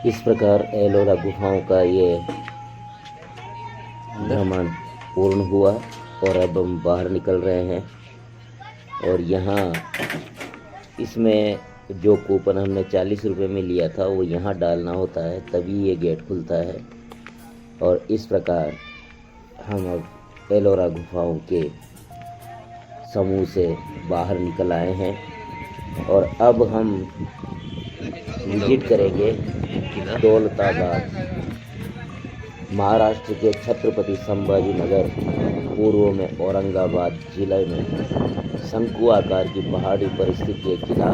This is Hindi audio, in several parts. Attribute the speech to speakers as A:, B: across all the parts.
A: इस प्रकार एलोरा गुफाओं का ये भ्रमण पूर्ण हुआ और अब हम बाहर निकल रहे हैं। और यहाँ इसमें जो कूपन हमने 40 रुपये में लिया था वो यहाँ डालना होता है, तभी ये गेट खुलता है। और इस प्रकार हम अब एलोरा गुफाओं के समूह से बाहर निकल आए हैं और अब हम विजिट करेंगे दौलताबाद। महाराष्ट्र के छत्रपति संभाजी नगर पूर्व में औरंगाबाद जिले में शंकु आकार की पहाड़ी पर स्थित ये किला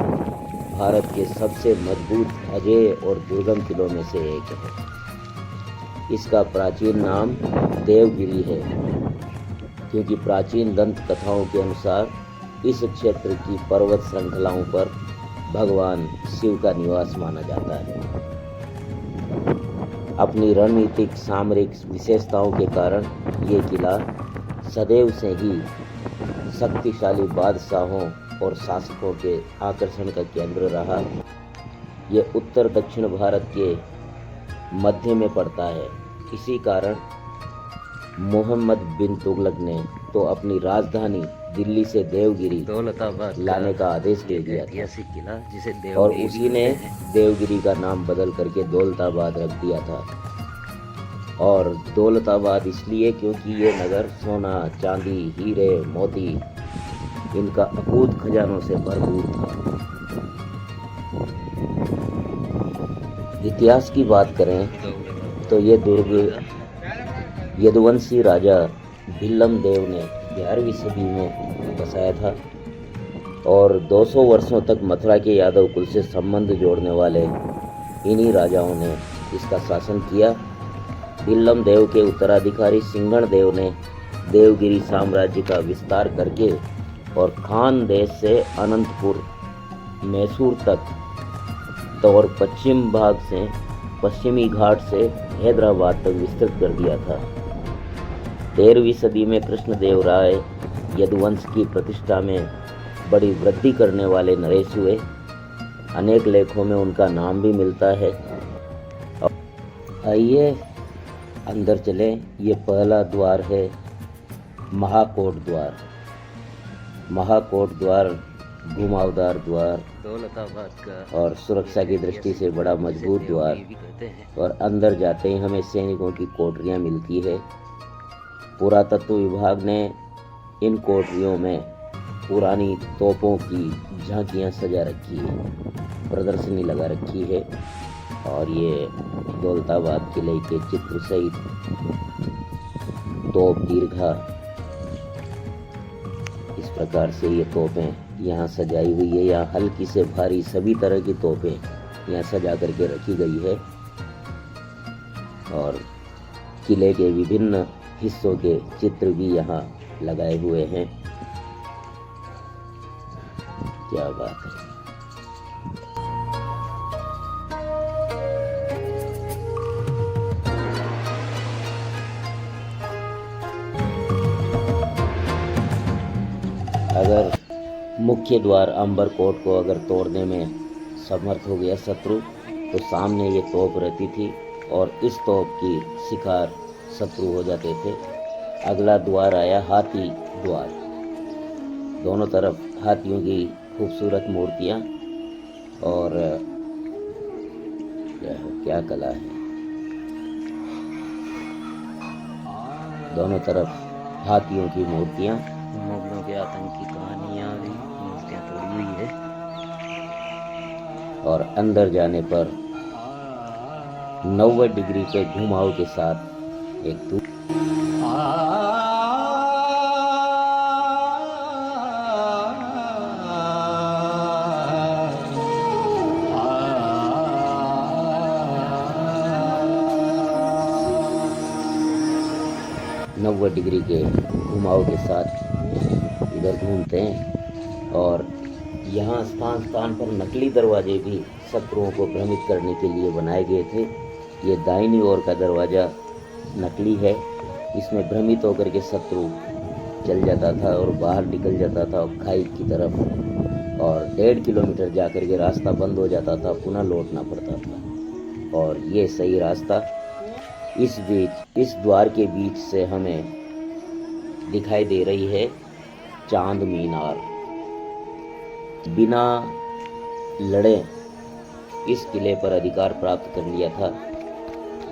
A: भारत के सबसे मजबूत, अजेय और दुर्गम किलों में से एक है। इसका प्राचीन नाम देवगिरी है, क्योंकि प्राचीन दंत कथाओं के अनुसार इस क्षेत्र की पर्वत श्रृंखलाओं पर भगवान शिव का निवास माना जाता है। अपनी रणनीतिक सामरिक विशेषताओं के कारण ये किला सदैव से ही शक्तिशाली बादशाहों और शासकों के आकर्षण का केंद्र रहा। ये उत्तर दक्षिण भारत के मध्य में पड़ता है। इसी कारण मोहम्मद बिन तुगलक ने तो अपनी राजधानी दिल्ली से देवगिरी
B: दौलताबाद
A: लाने का आदेश दे दिया था,
B: ऐतिहासिक किला जिसे
A: और
B: देवगिरी
A: उसी ने देवगिरी का नाम बदल करके दौलताबाद रख दिया था। और दौलताबाद इसलिए क्योंकि ये नगर सोना, चांदी, हीरे, मोती इनका अकूत खजानों से भरपूर था। इतिहास की बात करें तो ये दुर्ग यदुवंशी राजा भिल्लम देव ने 11वीं सदी में बसाया था और 200 वर्षों तक मथुरा के यादव कुल से संबंध जोड़ने वाले इन्हीं राजाओं ने इसका शासन किया। भिल्लम देव के उत्तराधिकारी सिंघण देव ने देवगिरी साम्राज्य का विस्तार करके और खान देश से अनंतपुर, मैसूर तक और पश्चिमी घाट से हैदराबाद तक विस्तृत कर दिया था। 13वीं सदी में कृष्णदेव राय यदुवंश की प्रतिष्ठा में बड़ी वृद्धि करने वाले नरेश हुए। अनेक लेखों में उनका नाम भी मिलता है। आइए अंदर चलें। ये पहला द्वार है महाकोट द्वार। महाकोट द्वार घुमावदार द्वार
B: दौलताबाद का
A: और सुरक्षा की दृष्टि से बड़ा मजबूत द्वार।
B: भी कहते हैं।
A: और अंदर जाते ही हमें सैनिकों की कोठरियाँ मिलती है। पुरातत्व विभाग ने इन कोठरियों में पुरानी तोपों की झांकियाँ सजा रखी है, प्रदर्शनी लगा रखी है। और ये दौलताबाद किले के चित्र सहित तोप दीर्घा, इस प्रकार से ये तोपें यहाँ सजाई हुई है। यहाँ हल्की से भारी सभी तरह की तोपें यहाँ सजा करके रखी गई है। और किले के विभिन्न हिस्सों के चित्र भी यहाँ लगाए हुए हैं। क्या बात है। अगर मुख्य द्वार अंबरकोट को अगर तोड़ने में समर्थ हो गया शत्रु, तो सामने ये तोप रहती थी और इस तोप की शिकार शत्रु हो जाते थे। अगला द्वार आया हाथी द्वार। दोनों तरफ हाथियों की खूबसूरत मूर्तियाँ और क्या कला है। दोनों तरफ हाथियों की मूर्तियाँ,
B: मुगलों के आतंक की कहानियाँ भी मूर्तियाँ तोड़ी हुई है।
A: और अंदर जाने पर 90 डिग्री के घुमाव के साथ एक दूर 90 डिग्री के घुमाव के साथ इधर घूमते हैं। और यहाँ स्थान स्थान पर नकली दरवाजे भी शत्रुओं को भ्रमित करने के लिए बनाए गए थे। ये दाहिनी ओर का दरवाज़ा नकली है। इसमें भ्रमित होकर के शत्रु चल जाता था और बाहर निकल जाता था खाई की तरफ, और 1.5 किलोमीटर जाकर के रास्ता बंद हो जाता था, पुनः लौटना पड़ता था। और ये सही रास्ता। इस द्वार के बीच से हमें दिखाई दे रही है चांद मीनार। बिना लड़े इस किले पर अधिकार प्राप्त कर लिया था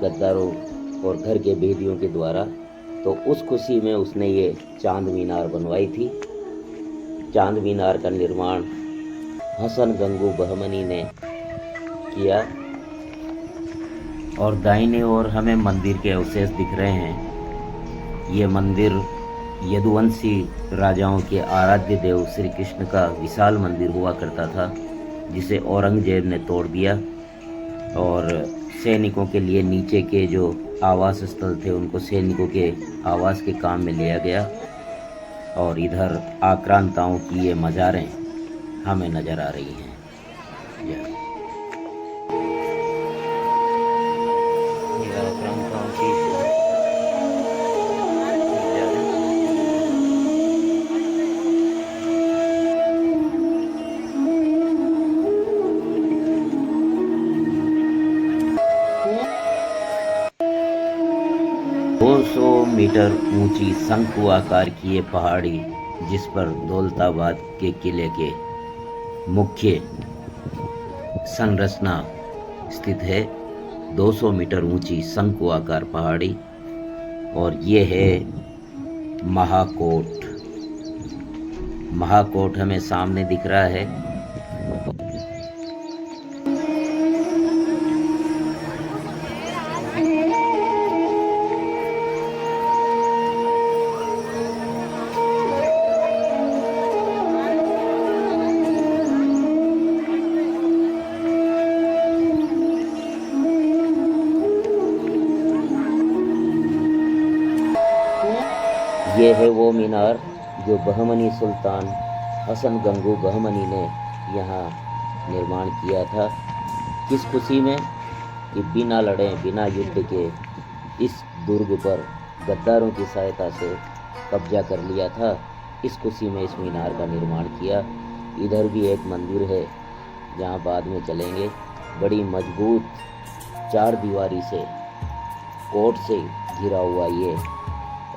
A: गद्दारों और घर के भेदियों के द्वारा, तो उस खुशी में उसने ये चांद मीनार बनवाई थी। चांद मीनार का निर्माण हसन गंगू बहमनी ने किया। और दाहिने ओर हमें मंदिर के अवशेष दिख रहे हैं। ये मंदिर यदुवंशी राजाओं के आराध्य देव श्री कृष्ण का विशाल मंदिर हुआ करता था, जिसे औरंगजेब ने तोड़ दिया और सैनिकों के लिए नीचे के जो आवास स्थल थे उनको सैनिकों के आवास के काम में लिया गया। और इधर आक्रांताओं की ये मज़ारें हमें नज़र आ रही हैं। ये आक्रांताओं की मीटर ऊंची शंकु आकार की ये पहाड़ी, जिस पर दौलताबाद के किले के मुख्य संरचना स्थित है। 200 मीटर ऊंची शंकु आकार पहाड़ी। और ये है महाकोट। महाकोट हमें सामने दिख रहा है। ये है वो मीनार जो बहमनी सुल्तान हसन गंगू बहमनी ने यहाँ निर्माण किया था। किस खुशी में कि बिना लड़े बिना युद्ध के इस दुर्ग पर गद्दारों की सहायता से कब्जा कर लिया था। इस खुशी में इस मीनार का निर्माण किया। इधर भी एक मंदिर है जहाँ बाद में चलेंगे। बड़ी मजबूत 4 दीवारी से कोट से घिरा हुआ ये,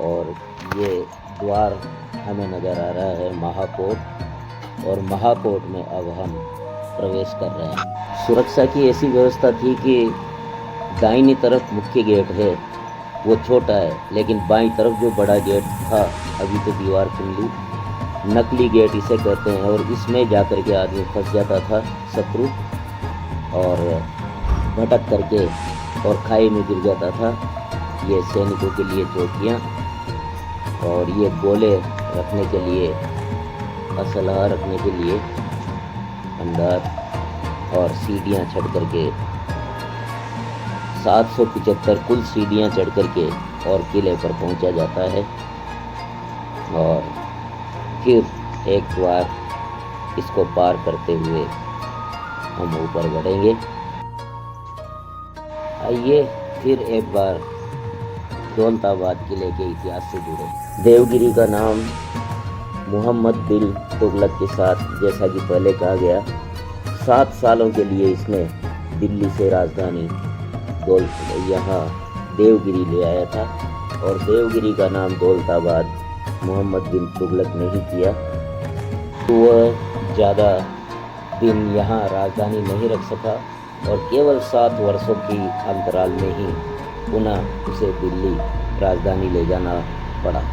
A: और ये द्वार हमें नज़र आ रहा है महाकोट। और महाकोट में अब हम प्रवेश कर रहे हैं। सुरक्षा की ऐसी व्यवस्था थी कि दाहिनी तरफ मुख्य गेट है, वो छोटा है, लेकिन बाईं तरफ जो बड़ा गेट था अभी तो दीवार खुली, नकली गेट इसे कहते हैं, और इसमें जाकर के आदमी फंस जाता था शत्रु और भटक करके और खाई में गिर जाता था। ये सैनिकों के लिए चौकियाँ, और ये गोले रखने के लिए, असलहा रखने के लिए अंदर, और सीढ़ियाँ चढ़ करके 775 कुल सीढ़ियाँ चढ़ करके और किले पर पहुंचा जाता है। और फिर एक द्वार इसको पार करते हुए हम ऊपर बढ़ेंगे। आइए फिर एक बार दौलताबाद किले के इतिहास से जुड़े। देवगिरी का नाम मोहम्मद बिन तुगलक के साथ, जैसा कि पहले कहा गया, 7 सालों के लिए इसने दिल्ली से राजधानी यहाँ देवगिरी ले आया था। और देवगिरी का नाम दौलताबाद मोहम्मद बिन तुगलक ने ही किया। तो वह ज़्यादा दिन यहाँ राजधानी नहीं रख सका और केवल 7 वर्षों की अंतराल में ही पुनः उसे दिल्ली राजधानी ले जाना पड़ा।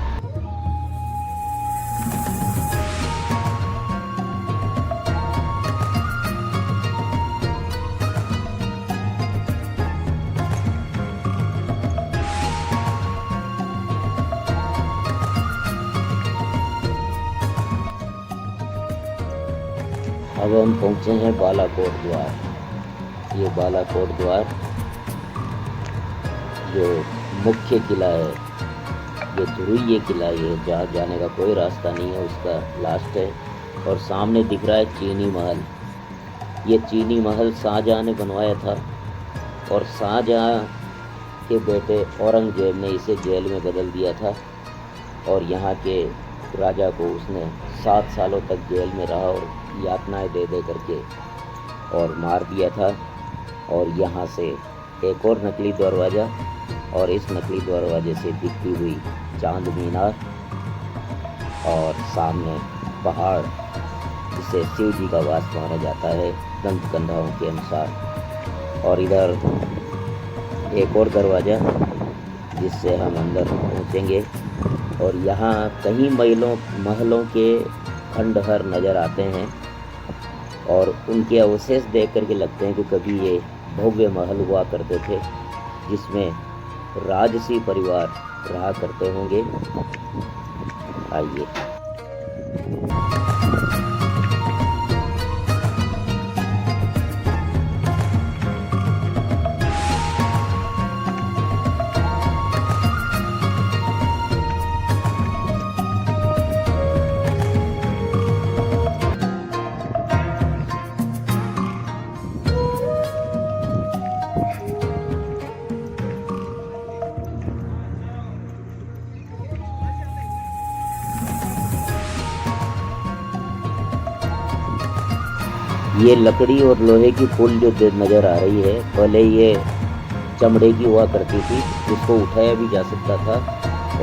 A: अब हम पहुंचे हैं बालाकोट द्वार। ये बालाकोट द्वार जो मुख्य किला है, ये ध्रुवीय किला है, जहाँ जाने का कोई रास्ता नहीं है, उसका लास्ट है। और सामने दिख रहा है चीनी महल। ये चीनी महल शाहजहाँ ने बनवाया था, और शाहजहाँ के बेटे औरंगजेब ने इसे जेल में बदल दिया था, और यहाँ के राजा को उसने 7 सालों तक जेल में रहा और यातनाएं दे दे करके और मार दिया था। और यहाँ से एक और नकली दरवाज़ा और इस नकली दरवाजे से दिखती हुई चांद मीनार और सामने पहाड़ जिसे शिव जी का वास माना जाता है दंत कंधाओं के अनुसार। और इधर एक और दरवाज़ा जिससे हम अंदर पहुँचेंगे और यहाँ कई महलों के खंडहर नज़र आते हैं और उनके अवशेष देख करके लगते हैं कि कभी ये भव्य महल हुआ करते थे जिसमें राजसी परिवार रहा करते होंगे। आइए। ये लकड़ी और लोहे की पुल जो नज़र आ रही है, पहले ये चमड़े की हुआ करती थी जिसको उठाया भी जा सकता था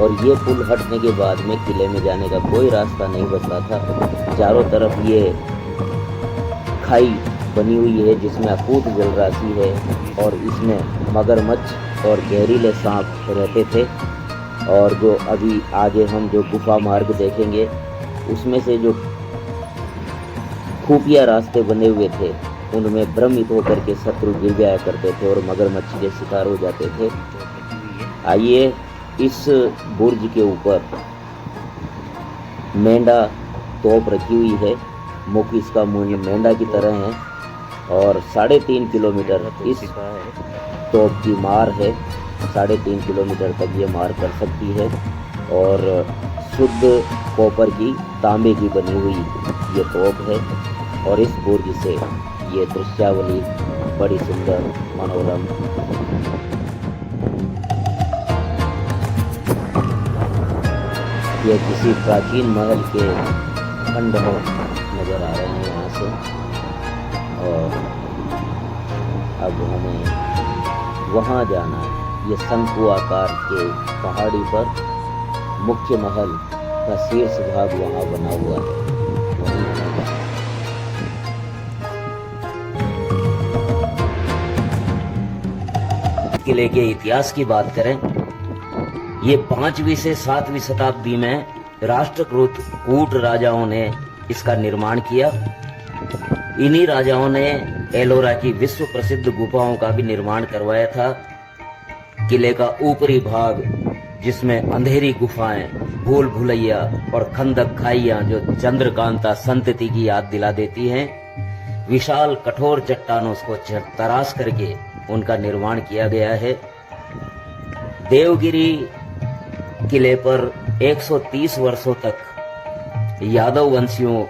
A: और ये पुल हटने के बाद में किले में जाने का कोई रास्ता नहीं बचता था। चारों तरफ ये खाई बनी हुई है जिसमें अकूत जलराशि है और इसमें मगरमच्छ और जहरीले सांप रहते थे। और जो अभी आगे हम जो गुफा मार्ग देखेंगे उसमें से जो खुफिया रास्ते बने हुए थे उनमें भ्रमित होकर के शत्रु गिर जाया करते थे और मगरमच्छ के शिकार हो जाते थे। आइए, इस बुर्ज के ऊपर मेंढा तोप रखी हुई है, मुख इसका मुंह मेंढा की तरह है और 3.5 किलोमीटर इस तोप की मार है। 3.5 किलोमीटर तक ये मार कर सकती है और शुद्ध कॉपर की तांबे की बनी हुई ये तोप है और इस बुर्ज से ये दृश्यावली बड़ी सुंदर मनोरम ये किसी प्राचीन महल के खंडहर नजर आ रहे हैं यहाँ से। और अब हमें वहाँ जाना है। ये शंकु आकार के पहाड़ी पर मुख्य महल का शीर्ष भाग वहाँ बना हुआ है। किले के इतिहास की बात करें, ये 5वीं से 7वीं शताब्दी में राष्ट्रकूट कूट राजाओं ने इसका निर्माण किया। इन्हीं राजाओं ने एलोरा की विश्व प्रसिद्ध गुफाओं का भी निर्माण करवाया था। किले का ऊपरी भाग जिसमें अंधेरी गुफाएं, भूल भुलैया और खंदक खाइयां जो चंद्रकांता संतति की याद दिला देती हैं, विशाल कठोर चट्टानों को तराश करके उनका निर्माण किया गया है। देवगिरी किले पर 130 वर्षों तक यादव वंशियों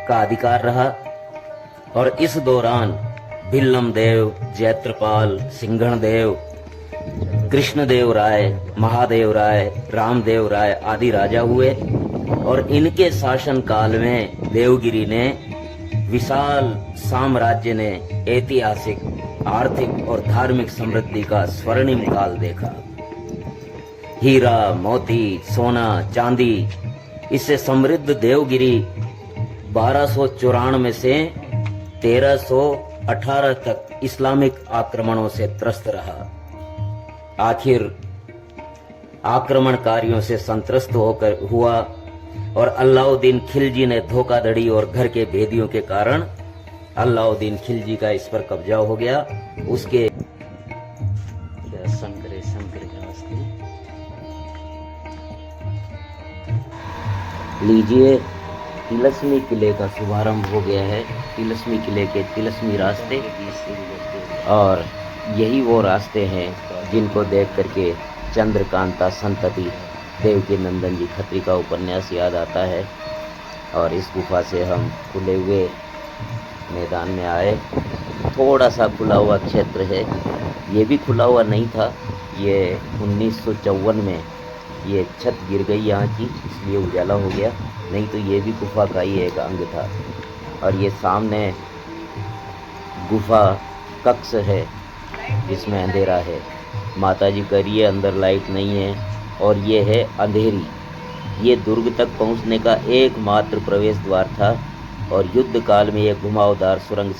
A: का अधिकार रहा और इस दौरान भिल्लम देव, जैत्रपाल, सिंघण देव, कृष्णदेव राय, महादेव राय, रामदेव राय आदि राजा हुए और इनके शासन काल में देवगिरी ने विशाल साम्राज्य ने ऐतिहासिक, आर्थिक और धार्मिक समृद्धि का स्वर्णिम काल देखा। हीरा, मोती, सोना, चांदी, इससे समृद्ध देवगिरी 1294 से 1318 तक इस्लामिक आक्रमणों से त्रस्त रहा। आखिर आक्रमणकारियों से संत्रस्त होकर हुआ और अलाउद्दीन खिलजी ने धोखाधड़ी और घर के भेदियों के कारण अलाउद्दीन खिलजी का इस पर कब्जा हो गया। उसके शंकर के रास्ते लीजिए, तिलस्मी किले का शुभारंभ हो गया है। तिलस्मी किले के तिलस्मी रास्ते, और यही वो रास्ते हैं जिनको देख करके चंद्रकांता संतति देवकी नंदन जी खत्री का उपन्यास याद आता है। और इस गुफा से हम खुले हुए मैदान में आए। थोड़ा सा खुला हुआ क्षेत्र है, ये भी खुला हुआ नहीं था। ये 1954 में ये छत गिर गई यहाँ की, इसलिए उजाला हो गया, नहीं तो ये भी गुफा का ही एक अंग था। और ये सामने गुफा कक्ष है जिसमें अंधेरा है। माता जी कह रही है अंदर लाइट नहीं है और ये है अंधेरी। ये दुर्ग तक पहुंचने का एकमात्र प्रवेश द्वार था और युद्ध काल में यह घुमावदार सुरंग